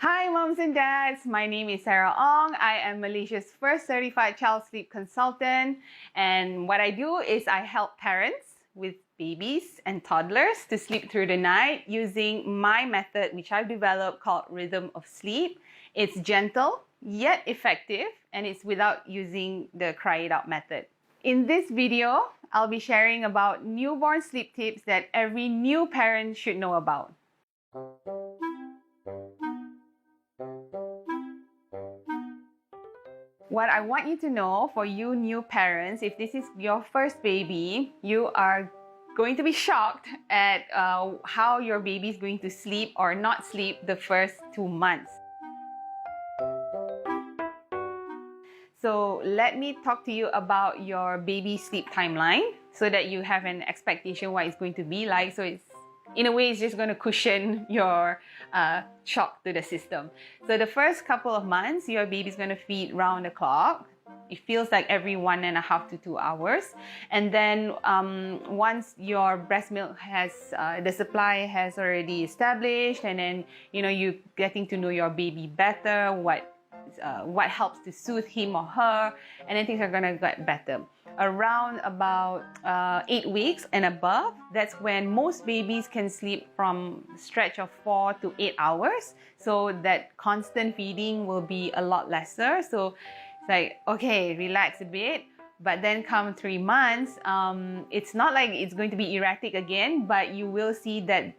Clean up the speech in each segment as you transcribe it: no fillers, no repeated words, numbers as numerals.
Hi moms and dads, my name is Sarah Ong. I am Malaysia's first certified child sleep consultant, and what I do is I help parents with babies and toddlers to sleep through the night using my method which I've developed called Rhythm of Sleep. It's gentle yet effective, and it's without using the cry it out method. In this video, I'll be sharing about newborn sleep tips that every new parent should know about. What I want you to know, for you new parents, if this is your first baby, you are going to be shocked at how your baby is going to sleep or not sleep the first 2 months. So let me talk to you about your baby sleep timeline so that you have an expectation what it's going to be like. So it's, in a way, it's just going to cushion your shock to the system. So the first couple of months, your baby's going to feed round the clock. It feels like every 1.5 to 2 hours. And then once your breast milk has, the supply has already established, and then, you're getting to know your baby better, what helps to soothe him or her, and then things are going to get better. Around about 8 weeks and above, that's when most babies can sleep from a stretch of 4 to 8 hours. So that constant feeding will be a lot lesser. So it's like, okay, relax a bit. But then come 3 months, it's not like it's going to be erratic again, but you will see that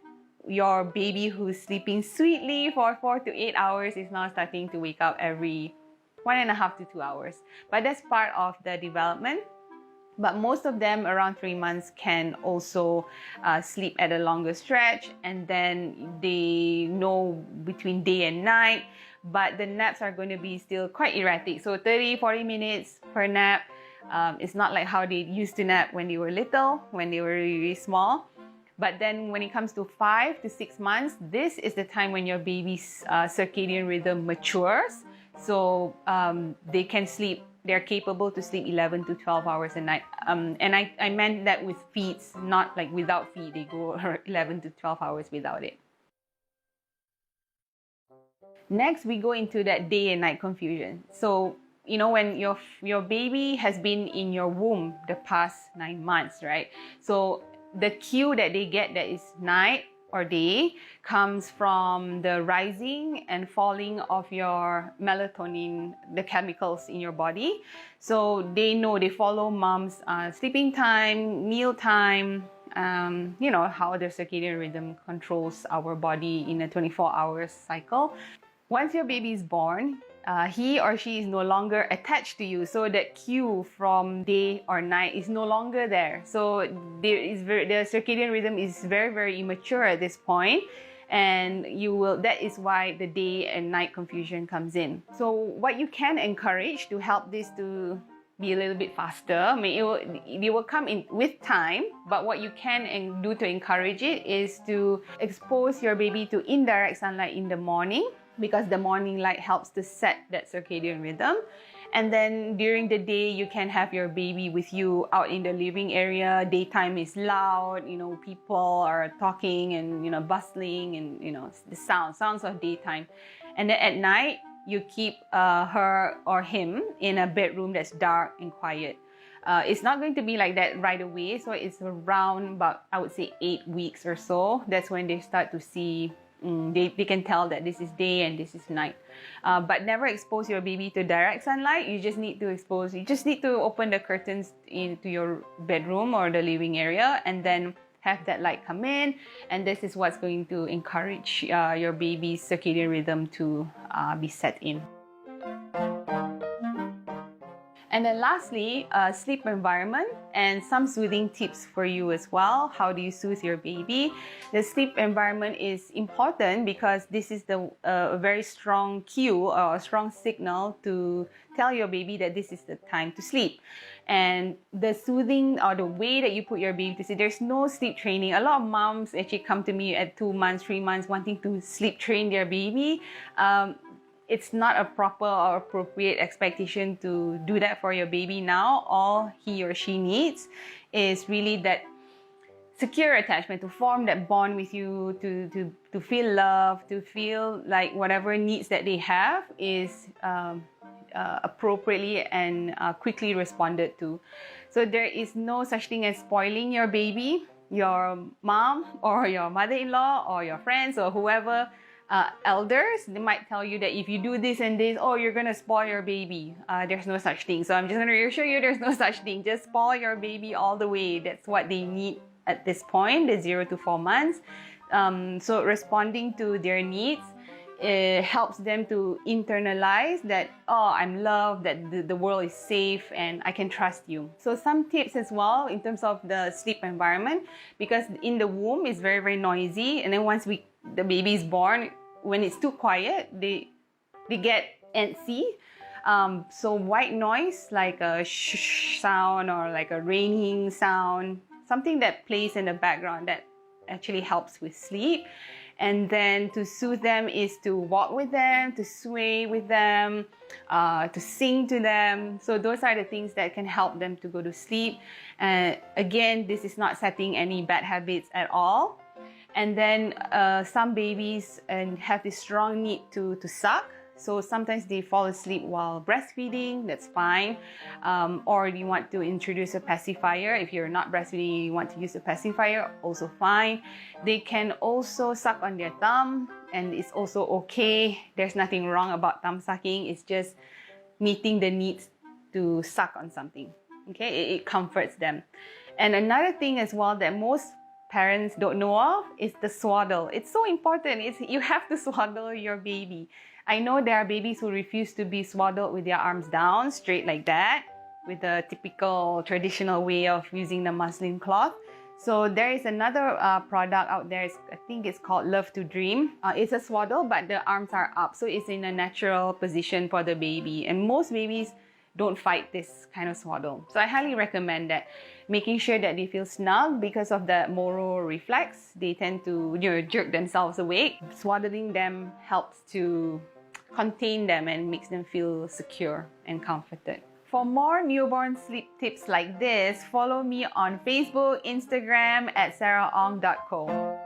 your baby who's sleeping sweetly for 4 to 8 hours is now starting to wake up every 1.5 to 2 hours. But that's part of the development. But most of them around 3 months can also sleep at a longer stretch, and then they know between day and night, but the naps are going to be still quite erratic. So 30-40 minutes per nap. It's not like how they used to nap when they were little, when they were really small. But then when it comes to 5 to 6 months, this is the time when your baby's circadian rhythm matures. So they can sleep, they're capable to sleep 11 to 12 hours a night. And I meant that with feeds, not like without feed, they go 11 to 12 hours without it. Next, we go into that day and night confusion. So, when your baby has been in your womb the past 9 months, right? So the cue that they get that is night or day comes from the rising and falling of your melatonin, the chemicals in your body. So they know, they follow mom's sleeping time, meal time, how the circadian rhythm controls our body in a 24-hour cycle. Once your baby is born, he or she is no longer attached to you. So that cue from day or night is no longer there. So the circadian rhythm is very, very immature at this point. And that is why the day and night confusion comes in. So what you can encourage to help this to be a little bit faster, it will come in with time, but what you can do to encourage it is to expose your baby to indirect sunlight in the morning, because the morning light helps to set that circadian rhythm. And then during the day, you can have your baby with you out in the living area. Daytime is loud, people are talking and, bustling and, the sounds of daytime. And then at night, you keep her or him in a bedroom that's dark and quiet. It's not going to be like that right away. So it's around about, I would say, 8 weeks or so. That's when they start to see, they can tell that this is day and this is night. But never expose your baby to direct sunlight. You just need to open the curtains into your bedroom or the living area, and then have that light come in. And this is what's going to encourage your baby's circadian rhythm to be set in. And then lastly, sleep environment and some soothing tips for you as well. How do you soothe your baby? The sleep environment is important because this is a very strong cue or a strong signal to tell your baby that this is the time to sleep. And the soothing or the way that you put your baby to sleep, there's no sleep training. A lot of moms actually come to me at 2 months, 3 months wanting to sleep train their baby. It's not a proper or appropriate expectation to do that for your baby now. All he or she needs is really that secure attachment, to form that bond with you, to feel love, to feel like whatever needs that they have is appropriately and quickly responded to. So there is no such thing as spoiling your baby. Your mom or your mother-in-law or your friends or whoever, elders, they might tell you that if you do this and this, oh, you're gonna spoil your baby. There's no such thing. So I'm just gonna reassure you, there's no such thing. Just spoil your baby all the way. That's what they need at this point, the 0 to 4 months. So responding to their needs, it helps them to internalize that, oh, I'm loved, that the world is safe and I can trust you. So some tips as well in terms of the sleep environment, because in the womb it's very, very noisy, and then once the baby is born, when it's too quiet, they get antsy. So white noise like a shh sound or like a raining sound, something that plays in the background, that actually helps with sleep. And then to soothe them is to walk with them, to sway with them, to sing to them. So those are the things that can help them to go to sleep. Again, this is not setting any bad habits at all. And then some babies have this strong need to suck. So sometimes they fall asleep while breastfeeding, that's fine. Or you want to introduce a pacifier. If you're not breastfeeding, you want to use a pacifier, also fine. They can also suck on their thumb, and it's also okay. There's nothing wrong about thumb sucking. It's just meeting the needs to suck on something. Okay, it comforts them. And another thing as well that most parents don't know of is the swaddle. It's so important. You have to swaddle your baby. I know there are babies who refuse to be swaddled with their arms down, straight like that, with the typical traditional way of using the muslin cloth. So there is another product out there, I think it's called Love to Dream. It's a swaddle, but the arms are up, so it's in a natural position for the baby. And most babies don't fight this kind of swaddle. So I highly recommend that. Making sure that they feel snug because of the Moro reflex. They tend to jerk themselves awake. Swaddling them helps to contain them and makes them feel secure and comforted. For more newborn sleep tips like this, follow me on Facebook, Instagram at sarahong.co.